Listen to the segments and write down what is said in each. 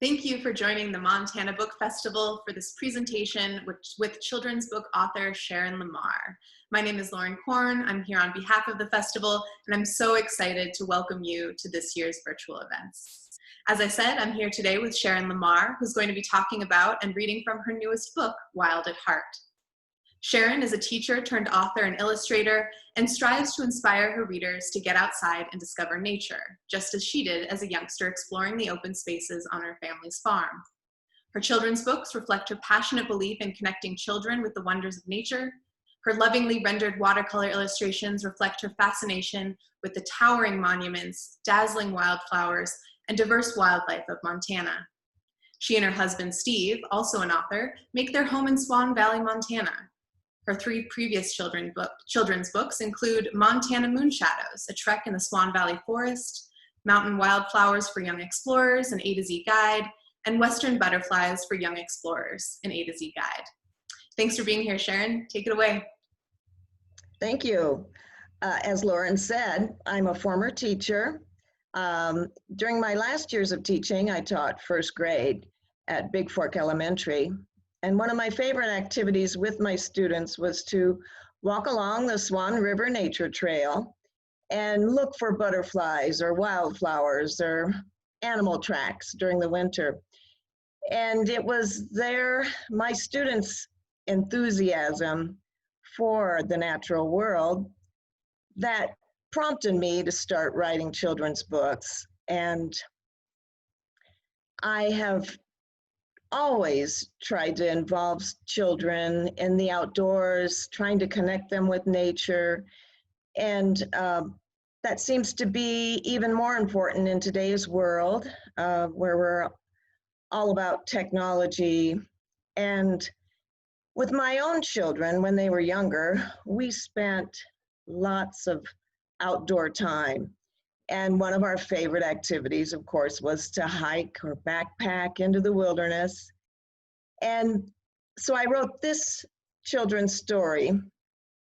Thank you for joining the Montana Book Festival for this presentation with children's book author Sharon Lamar. My name is Lauren Korn. I'm here on behalf of the festival, and I'm so excited to welcome you to this year's virtual events. As I said, I'm here today with Sharon Lamar, who's going to be talking about and reading from her newest book, Wild at Heart. Sharon is a teacher turned author and illustrator and strives to inspire her readers to get outside and discover nature, just as she did as a youngster exploring the open spaces on her family's farm. Her children's books reflect her passionate belief in connecting children with the wonders of nature. Her lovingly rendered watercolor illustrations reflect her fascination with the towering monuments, dazzling wildflowers, and diverse wildlife of Montana. She and her husband, Steve, also an author, make their home in Swan Valley, Montana. Her three previous children's books include Montana Moonshadows, a trek in the Swan Valley Forest, Mountain Wildflowers for Young Explorers, an A to Z guide, and Western Butterflies for Young Explorers, an A to Z guide. Thanks for being here, Sharon. Take it away. Thank you. As Lauren said, I'm a former teacher. During my last years of teaching, I taught first grade at Big Fork Elementary. And one of my favorite activities with my students was to walk along the Swan River Nature Trail and look for butterflies or wildflowers or animal tracks during the winter. And it was my students' enthusiasm for the natural world that prompted me to start writing children's books. And I have always tried to involve children in the outdoors, trying to connect them with nature. And that seems to be even more important in today's world, where we're all about technology. And with my own children, when they were younger, we spent lots of outdoor time. And one of our favorite activities, of course, was to hike or backpack into the wilderness. And so I wrote this children's story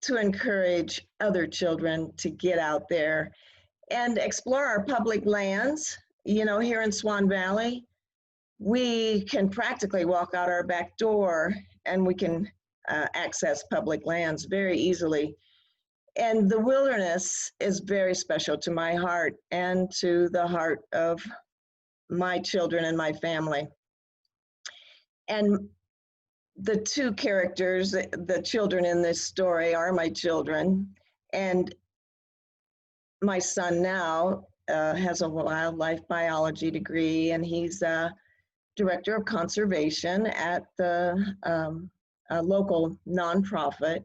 to encourage other children to get out there and explore our public lands. You know, here in Swan Valley, we can practically walk out our back door and we can access public lands very easily. And the wilderness is very special to my heart and to the heart of my children and my family. And the two characters, the children in this story, are my children. And my son now has a wildlife biology degree, and he's a director of conservation at the local nonprofit.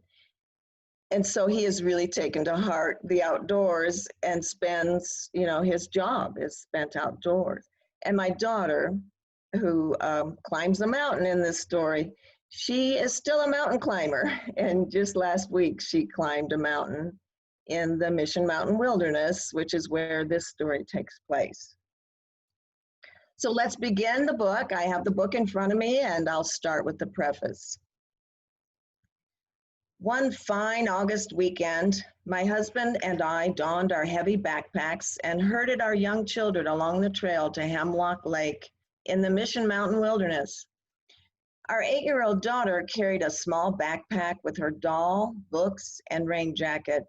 And so he has really taken to heart the outdoors and spends, his job is spent outdoors. And my daughter, who climbs a mountain in this story, she is still a mountain climber. And just last week, she climbed a mountain in the Mission Mountain Wilderness, which is where this story takes place. So let's begin the book. I have the book in front of me, and I'll start with the preface. One fine August weekend, my husband and I donned our heavy backpacks and herded our young children along the trail to Hemlock Lake in the Mission Mountain Wilderness. Our 8-year-old daughter carried a small backpack with her doll, books, and rain jacket.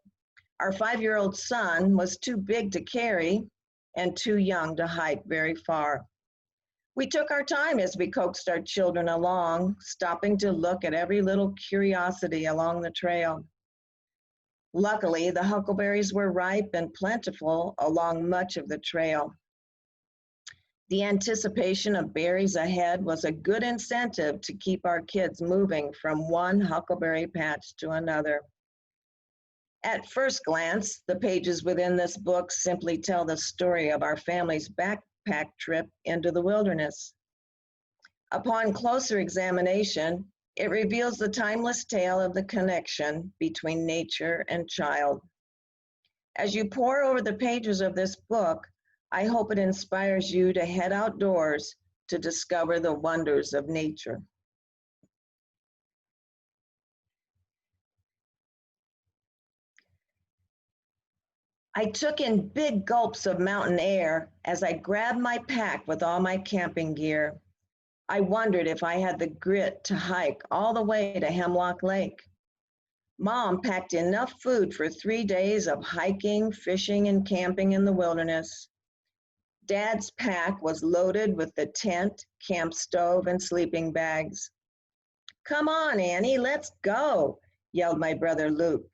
Our 5-year-old son was too big to carry and too young to hike very far. We took our time as we coaxed our children along, stopping to look at every little curiosity along the trail. Luckily, the huckleberries were ripe and plentiful along much of the trail. The anticipation of berries ahead was a good incentive to keep our kids moving from one huckleberry patch to another. At first glance, the pages within this book simply tell the story of our family's backpack trip into the wilderness. Upon closer examination, it reveals the timeless tale of the connection between nature and child. As you pore over the pages of this book, I hope it inspires you to head outdoors to discover the wonders of nature. I took in big gulps of mountain air as I grabbed my pack with all my camping gear. I wondered if I had the grit to hike all the way to Hemlock Lake. Mom packed enough food for 3 days of hiking, fishing, and camping in the wilderness. Dad's pack was loaded with the tent, camp stove, and sleeping bags. "Come on, Annie, let's go," yelled my brother Luke.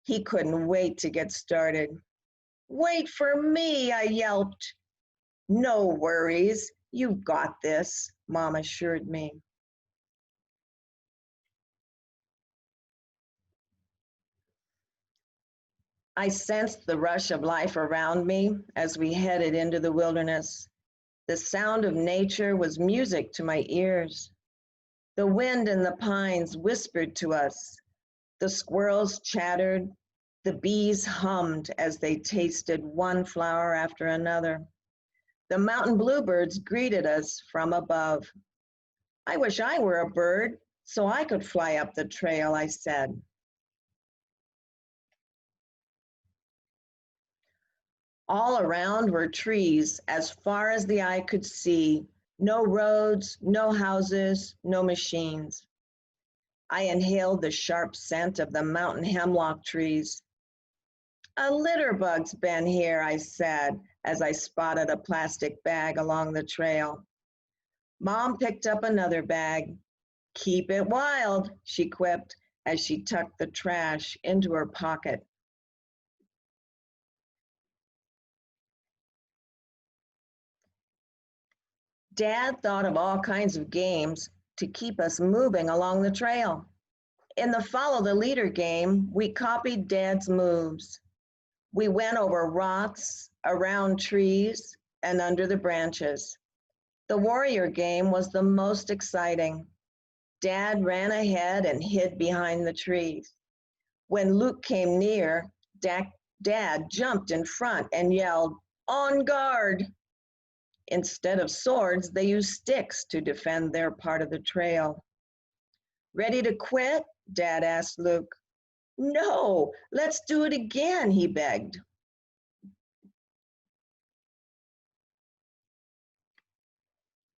He couldn't wait to get started. "Wait for me," I yelped. "No worries, you've got this," Mom assured me. I sensed the rush of life around me as we headed into the wilderness. The sound of nature was music to my ears. The wind in the pines whispered to us. The squirrels chattered. The bees hummed as they tasted one flower after another. The mountain bluebirds greeted us from above. "I wish I were a bird so I could fly up the trail," I said. All around were trees as far as the eye could see. No roads, no houses, no machines. I inhaled the sharp scent of the mountain hemlock trees. "A litterbug's been here," I said as I spotted a plastic bag along the trail. Mom picked up another bag. "Keep it wild," she quipped as she tucked the trash into her pocket. Dad thought of all kinds of games to keep us moving along the trail. In the follow the leader game, we copied Dad's moves. We went over rocks, around trees, and under the branches. The warrior game was the most exciting. Dad ran ahead and hid behind the trees. When Luke came near, Dad jumped in front and yelled, "On guard!" Instead of swords, they used sticks to defend their part of the trail. "Ready to quit?" Dad asked Luke. "No, let's do it again," he begged.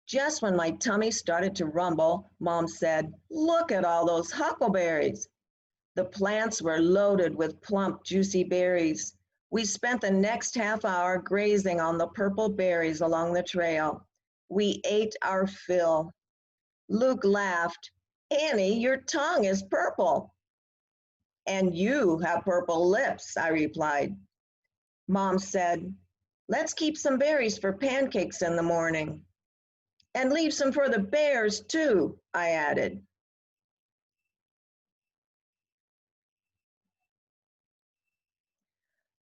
Just when my tummy started to rumble, Mom said, "Look at all those huckleberries." The plants were loaded with plump, juicy berries. We spent the next half hour grazing on the purple berries along the trail. We ate our fill. Luke laughed. "Annie, your tongue is purple." "And you have purple lips," I replied. Mom said, "Let's keep some berries for pancakes in the morning." "And leave some for the bears too," I added.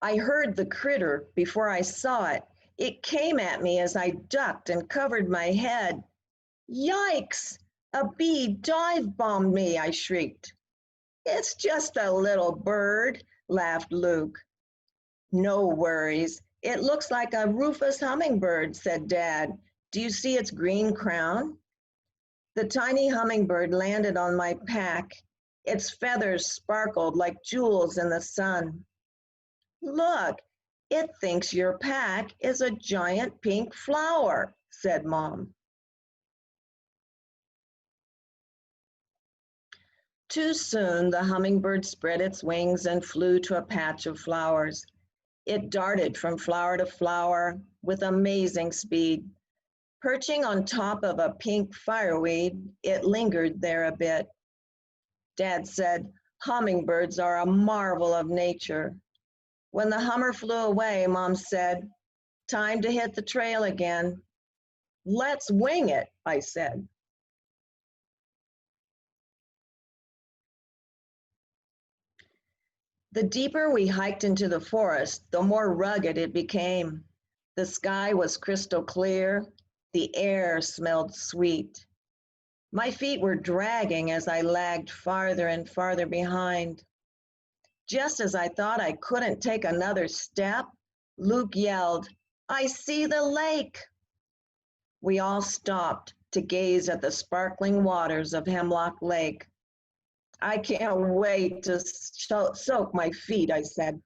I heard the critter before I saw it. It came at me as I ducked and covered my head. "Yikes! A bee dive-bombed me," I shrieked. "It's just a little bird," laughed Luke. "No worries. It looks like a rufous hummingbird," said Dad. "Do you see its green crown?" The tiny hummingbird landed on my pack. Its feathers sparkled like jewels in the sun. "Look, it thinks your pack is a giant pink flower," said Mom. Too soon, the hummingbird spread its wings and flew to a patch of flowers. It darted from flower to flower with amazing speed. Perching on top of a pink fireweed, it lingered there a bit. Dad said, "Hummingbirds are a marvel of nature." When the hummer flew away, Mom said, "Time to hit the trail again." "Let's wing it," I said. The deeper we hiked into the forest, the more rugged it became. The sky was crystal clear. The air smelled sweet. My feet were dragging as I lagged farther and farther behind. Just as I thought I couldn't take another step, Luke yelled, "I see the lake!" We all stopped to gaze at the sparkling waters of Hemlock Lake. "I can't wait to soak my feet," I said.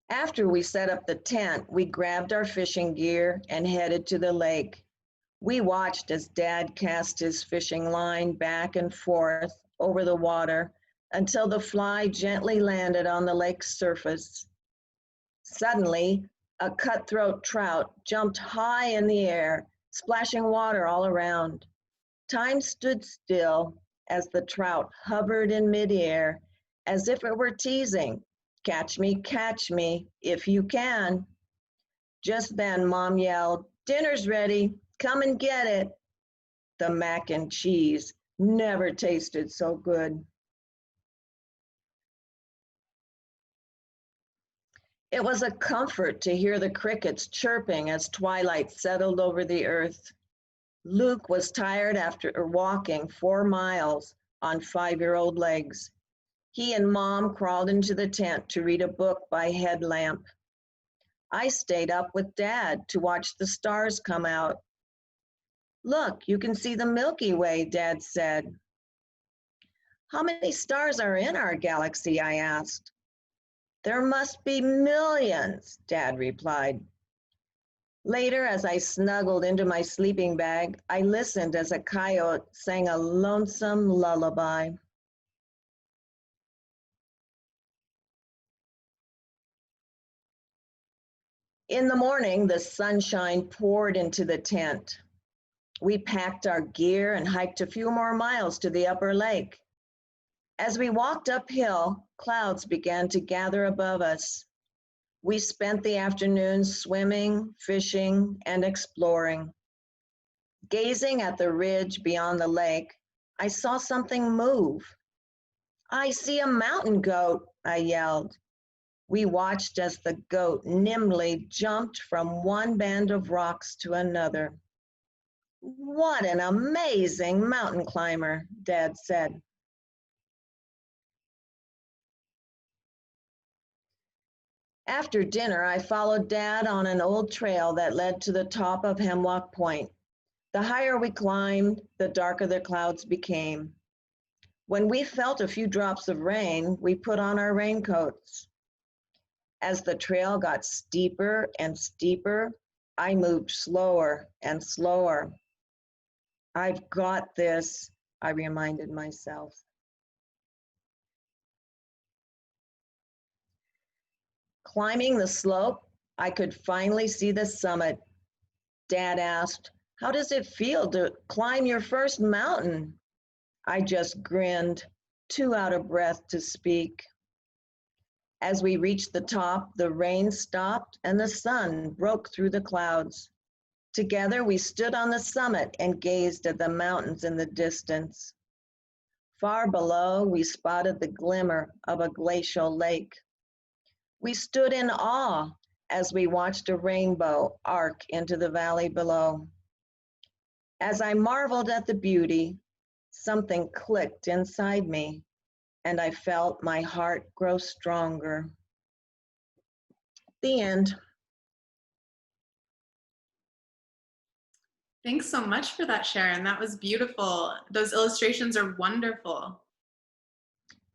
After we set up the tent, we grabbed our fishing gear and headed to the lake. We watched as Dad cast his fishing line back and forth over the water until the fly gently landed on the lake's surface. Suddenly, a cutthroat trout jumped high in the air, splashing water all around. Time stood still as the trout hovered in midair, as if it were teasing, catch me, if you can." Just then, Mom yelled, "Dinner's ready, come and get it." The mac and cheese never tasted so good. It was a comfort to hear the crickets chirping as twilight settled over the earth. Luke was tired after walking 4 miles on 5-year-old legs. He and Mom crawled into the tent to read a book by headlamp. I stayed up with Dad to watch the stars come out. "Look, you can see the Milky Way," Dad said. "How many stars are in our galaxy?" I asked. "There must be millions," Dad replied. Later, as I snuggled into my sleeping bag, I listened as a coyote sang a lonesome lullaby. In the morning, the sunshine poured into the tent. We packed our gear and hiked a few more miles to the upper lake. As we walked uphill, clouds began to gather above us. We spent the afternoon swimming, fishing, and exploring. Gazing at the ridge beyond the lake, I saw something move. "I see a mountain goat," I yelled. We watched as the goat nimbly jumped from one band of rocks to another. "What an amazing mountain climber," Dad said. After dinner, I followed Dad on an old trail that led to the top of Hemlock Point. The higher we climbed, the darker the clouds became. When we felt a few drops of rain, we put on our raincoats. As the trail got steeper and steeper, I moved slower and slower. "I've got this," I reminded myself. Climbing the slope, I could finally see the summit. Dad asked, "How does it feel to climb your first mountain?" I just grinned, too out of breath to speak. As we reached the top, the rain stopped and the sun broke through the clouds. Together, we stood on the summit and gazed at the mountains in the distance. Far below, we spotted the glimmer of a glacial lake. We stood in awe as we watched a rainbow arc into the valley below. As I marveled at the beauty, something clicked inside me, and I felt my heart grow stronger. The end. Thanks so much for that, Sharon. That was beautiful. Those illustrations are wonderful.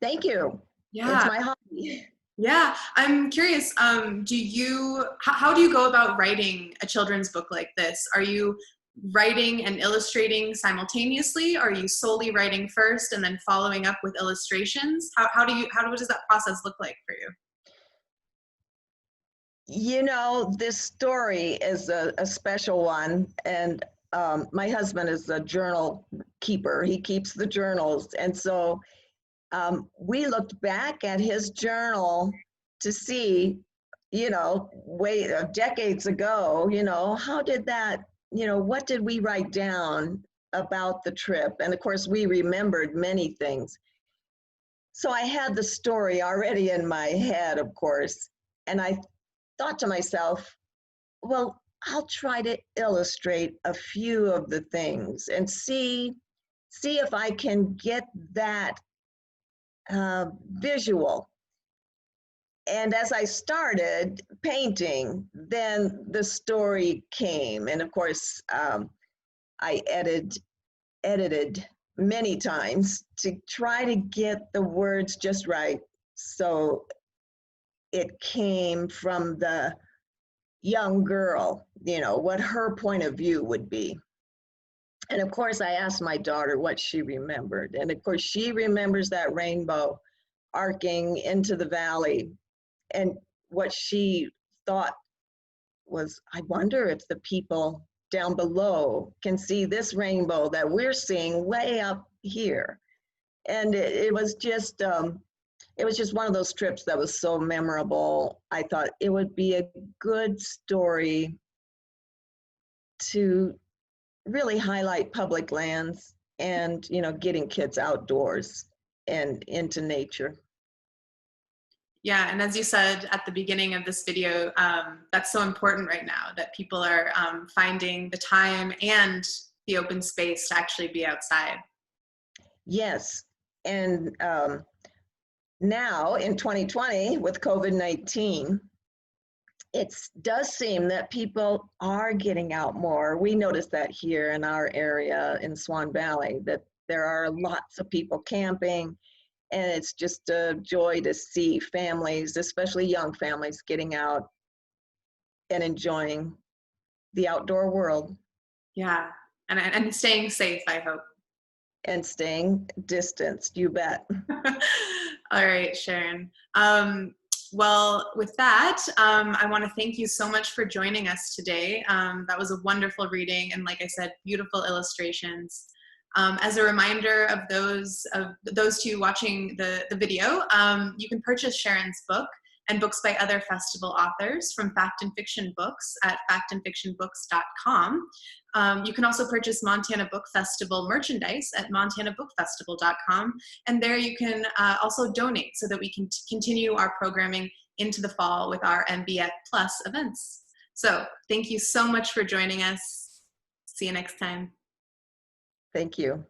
Thank you. It's Yeah. my hobby. Yeah, I'm curious, how do you go about writing a children's book like this? Are you writing and illustrating simultaneously? Are you solely writing first and then following up with illustrations? How does that process look like for you? You know, this story is a special one, and my husband is a journal keeper. He keeps the journals, and so we looked back at his journal to see, decades ago, how did that, what did we write down about the trip? And of course, we remembered many things. So I had the story already in my head, of course, and I thought to myself, well, I'll try to illustrate a few of the things and see if I can get that visual. And as I started painting, then the story came. And of course, I edited many times to try to get the words just right. So it came from the young girl, you know, what her point of view would be. And of course, I asked my daughter what she remembered. And of course, she remembers that rainbow arcing into the valley. And what she thought was, I wonder if the people down below can see this rainbow that we're seeing way up here. And it was just one of those trips that was so memorable. I thought it would be a good story to really highlight public lands and, you know, getting kids outdoors and into nature. Yeah, and as you said at the beginning of this video, that's so important right now, that people are finding the time and the open space to actually be outside. Yes, and now in 2020 with COVID-19, it does seem that people are getting out more. We noticed that here in our area in Swan Valley, that there are lots of people camping, and it's just a joy to see families, especially young families, getting out and enjoying the outdoor world. Yeah, and staying safe, I hope. And staying distanced, you bet. All right, Sharon. Well, with that, I want to thank you so much for joining us today. That was a wonderful reading, and like I said, beautiful illustrations. As a reminder of those two watching the video, you can purchase Sharon's book and books by other festival authors from Fact and Fiction Books at factandfictionbooks.com. You can also purchase Montana Book Festival merchandise at montanabookfestival.com, and there you can also donate so that we can continue our programming into the fall with our MBF Plus events. So thank you so much for joining us. See you next time. Thank you.